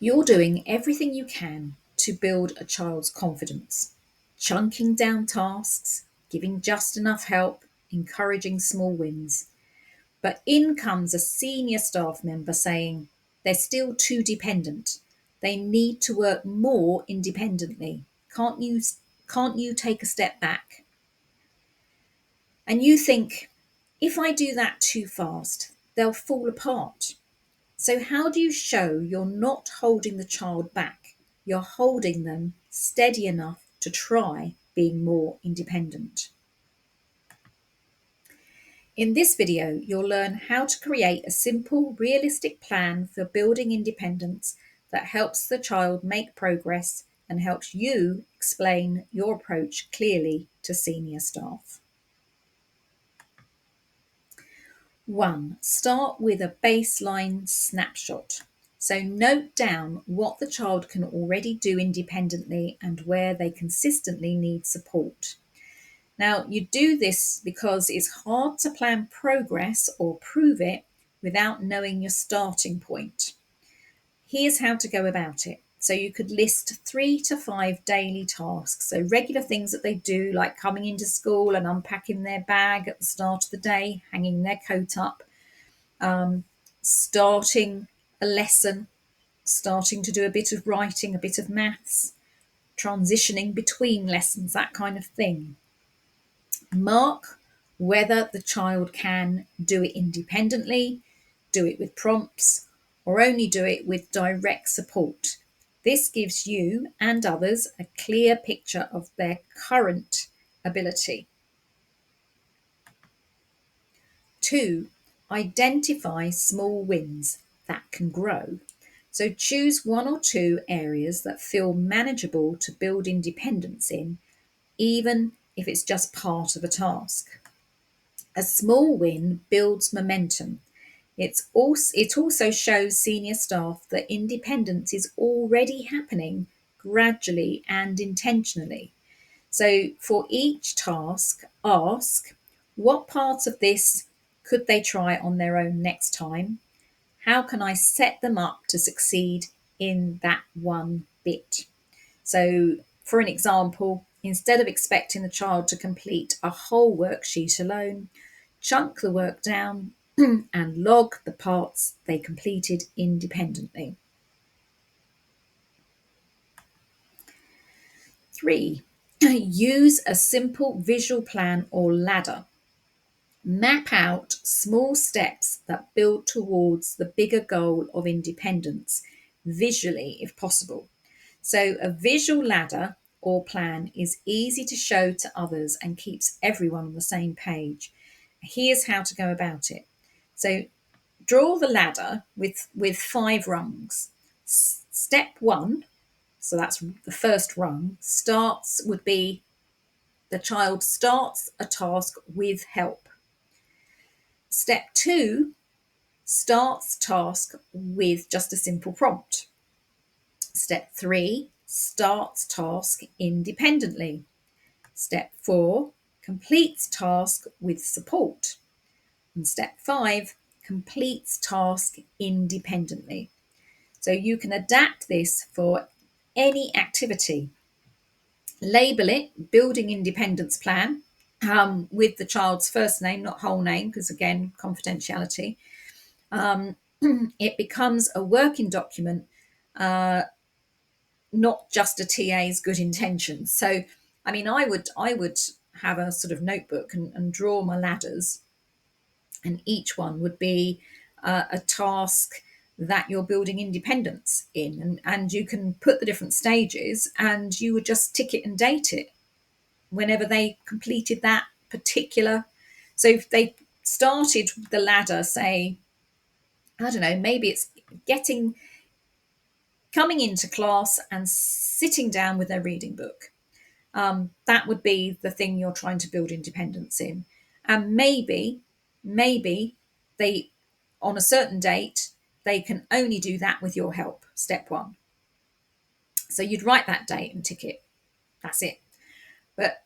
You're doing everything you can to build a child's confidence, chunking down tasks, giving just enough help, encouraging small wins. But in comes a senior staff member saying they're still too dependent. They need to work more independently. Can't you take a step back? And you think, if I do that too fast, they'll fall apart. So, how do you show you're not holding the child back? You're holding them steady enough to try being more independent. In this video, you'll learn how to create a simple, realistic plan for building independence that helps the child make progress and helps you explain your approach clearly to senior staff. 1. Start with a baseline snapshot. So note down what the child can already do independently and where they consistently need support. Now, you do this because it's hard to plan progress or prove it without knowing your starting point. Here's how to go about it. So you could list 3 to 5 daily tasks. So regular things that they do, like coming into school and unpacking their bag at the start of the day, hanging their coat up, starting a lesson, starting to do a bit of writing, a bit of maths, transitioning between lessons, that kind of thing. Mark whether the child can do it independently, do it with prompts, or only do it with direct support. This gives you and others a clear picture of their current ability. 2. Identify small wins that can grow. So choose 1 or 2 areas that feel manageable to build independence in, even if it's just part of a task. A small win builds momentum. It also shows senior staff that independence is already happening gradually and intentionally. So for each task, ask what parts of this could they try on their own next time? How can I set them up to succeed in that one bit? So, for an example, instead of expecting the child to complete a whole worksheet alone, chunk the work down and log the parts they completed independently. 3. Use a simple visual plan or ladder. Map out small steps that build towards the bigger goal of independence, visually if possible. So, a visual ladder or plan is easy to show to others and keeps everyone on the same page. Here's how to go about it. So, draw the ladder with 5 rungs. Step 1, so that's the first rung, would be the child starts a task with help. Step 2 starts task with just a simple prompt. Step 3 starts task independently. Step 4 completes task with support. And step 5 completes task independently. So you can adapt this for any activity. Label it Building Independence Plan with the child's first name, not whole name, because again, confidentiality. It becomes a working document, not just a TA's good intentions. So, I mean, I would have a sort of notebook and draw my ladders, and each one would be a task that you're building independence in, and you can put the different stages, and you would just tick it and date it whenever they completed that particular. So if they started the ladder, say, I don't know, maybe it's coming into class and sitting down with their reading book. That would be the thing you're trying to build independence in. And maybe they, on a certain date, they can only do that with your help, step 1. So you'd write that date and tick it. That's it. But,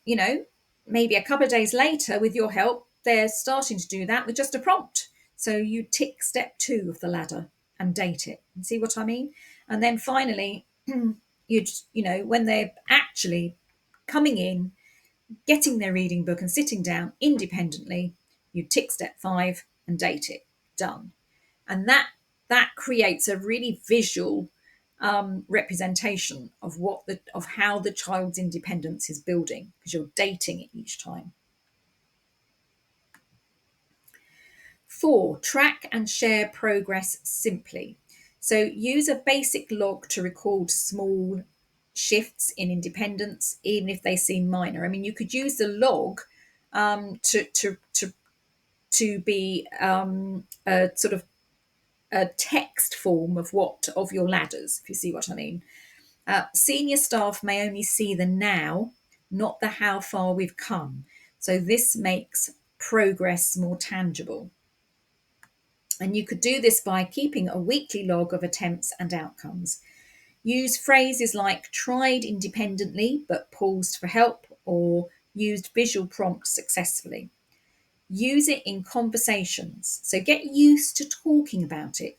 maybe a couple of days later, with your help, they're starting to do that with just a prompt. So you tick step 2 of the ladder and date it. You see what I mean? And then finally, when they're actually coming in, getting their reading book and sitting down independently, you tick step 5 and date it. Done. And that creates a really visual representation of how the child's independence is building, because you're dating it each time. 4, track and share progress simply. So use a basic log to record small shifts in independence, even if they seem minor. I mean, you could use the log to be a sort of a text form of your ladders, if you see what I mean. Senior staff may only see the now, not the how far we've come. So this makes progress more tangible. And you could do this by keeping a weekly log of attempts and outcomes. Use phrases like tried independently but paused for help, or used visual prompts successfully. Use it in conversations. So get used to talking about it.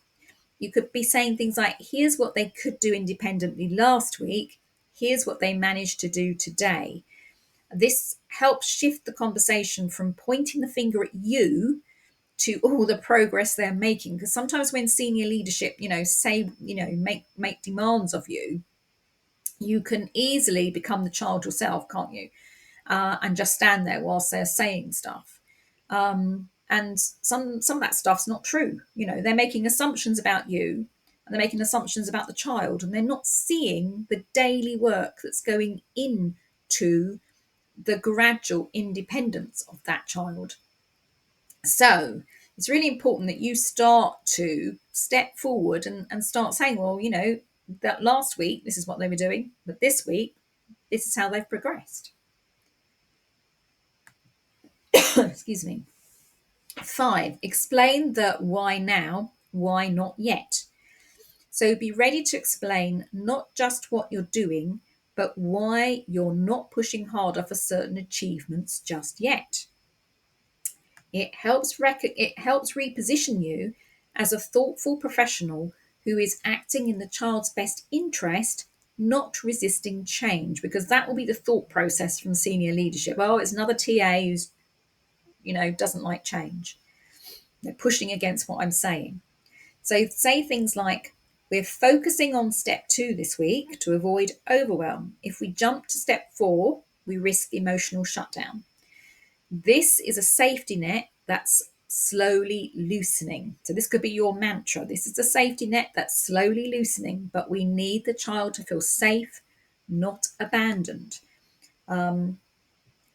You could be saying things like, here's what they could do independently last week, here's what they managed to do today. This helps shift the conversation from pointing the finger at you to all the progress they're making. Because sometimes when senior leadership, make demands of you, you can easily become the child yourself, can't you? And just stand there whilst they're saying stuff. And some of that stuff's not true. They're making assumptions about you, and they're making assumptions about the child, and they're not seeing the daily work that's going into the gradual independence of that child. So it's really important that you start to step forward and start saying, well, that last week, this is what they were doing, but this week, this is how they've progressed. Excuse me. 5, explain the why now, why not yet. So be ready to explain not just what you're doing, but why you're not pushing harder for certain achievements just yet. It helps reposition you as a thoughtful professional who is acting in the child's best interest, not resisting change, because that will be the thought process from senior leadership. Oh, it's another TA who's doesn't like change. They're pushing against what I'm saying. So say things like, we're focusing on step 2 this week to avoid overwhelm. If we jump to step 4, we risk emotional shutdown. This is a safety net that's slowly loosening. So this could be your mantra. This is a safety net that's slowly loosening, but we need the child to feel safe, not abandoned.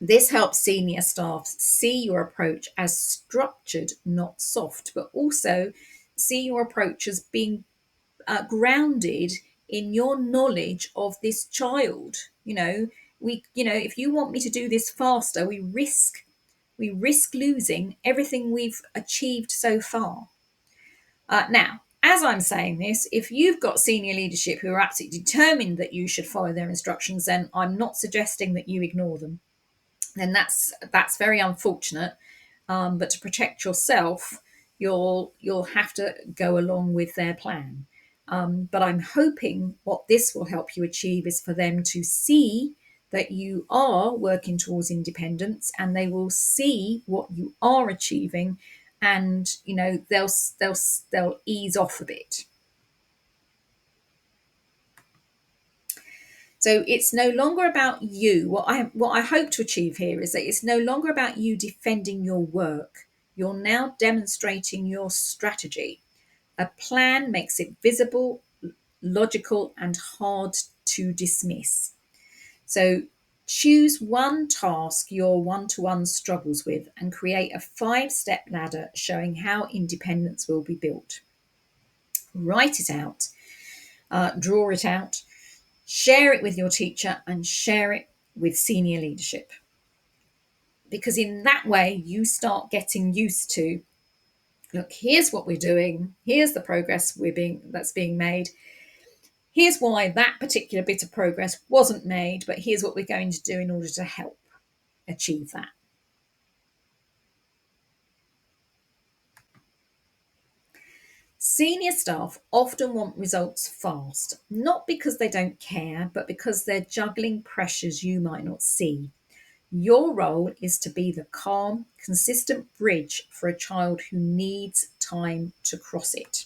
This helps senior staff see your approach as structured, not soft, but also see your approach as being grounded in your knowledge of this child. If you want me to do this faster, we risk losing everything we've achieved so far. Now, as I'm saying this, if you've got senior leadership who are absolutely determined that you should follow their instructions, then I'm not suggesting that you ignore them. Then that's very unfortunate. But to protect yourself, you'll have to go along with their plan. But I'm hoping what this will help you achieve is for them to see that you are working towards independence, and they will see what you are achieving, and they'll ease off a bit. So it's no longer about you. What I hope to achieve here is that it's no longer about you defending your work. You're now demonstrating your strategy. A plan makes it visible, logical, and hard to dismiss. So choose one task your one-to-one struggles with and create a 5-step ladder showing how independence will be built. Write it out, draw it out, share it with your teacher, and share it with senior leadership. Because in that way, you start getting used to, look, here's what we're doing, here's the progress that's being made, here's why that particular bit of progress wasn't made, but here's what we're going to do in order to help achieve that. Senior staff often want results fast, not because they don't care, but because they're juggling pressures you might not see. Your role is to be the calm, consistent bridge for a child who needs time to cross it.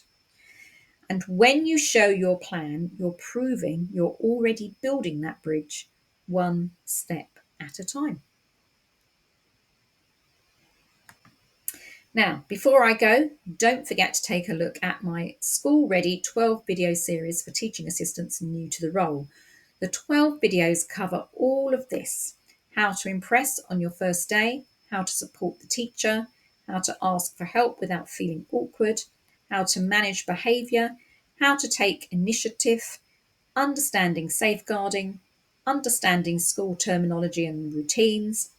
And when you show your plan, you're proving you're already building that bridge one step at a time. Now, before I go, don't forget to take a look at my School Ready 12 video series for teaching assistants new to the role. The 12 videos cover all of this: how to impress on your first day, how to support the teacher, how to ask for help without feeling awkward, how to manage behaviour, how to take initiative, understanding safeguarding, understanding school terminology and routines,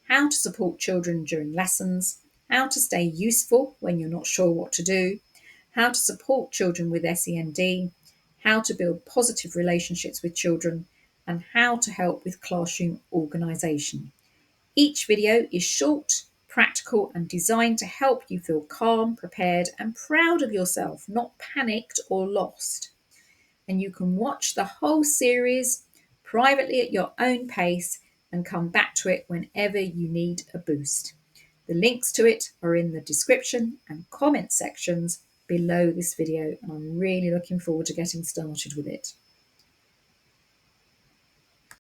how to support children during lessons, how to stay useful when you're not sure what to do, how to support children with SEND, how to build positive relationships with children, and how to help with classroom organisation. Each video is short, practical, and designed to help you feel calm, prepared, and proud of yourself, not panicked or lost. And you can watch the whole series privately at your own pace and come back to it whenever you need a boost. The links to it are in the description and comment sections below this video, and I'm really looking forward to getting started with it.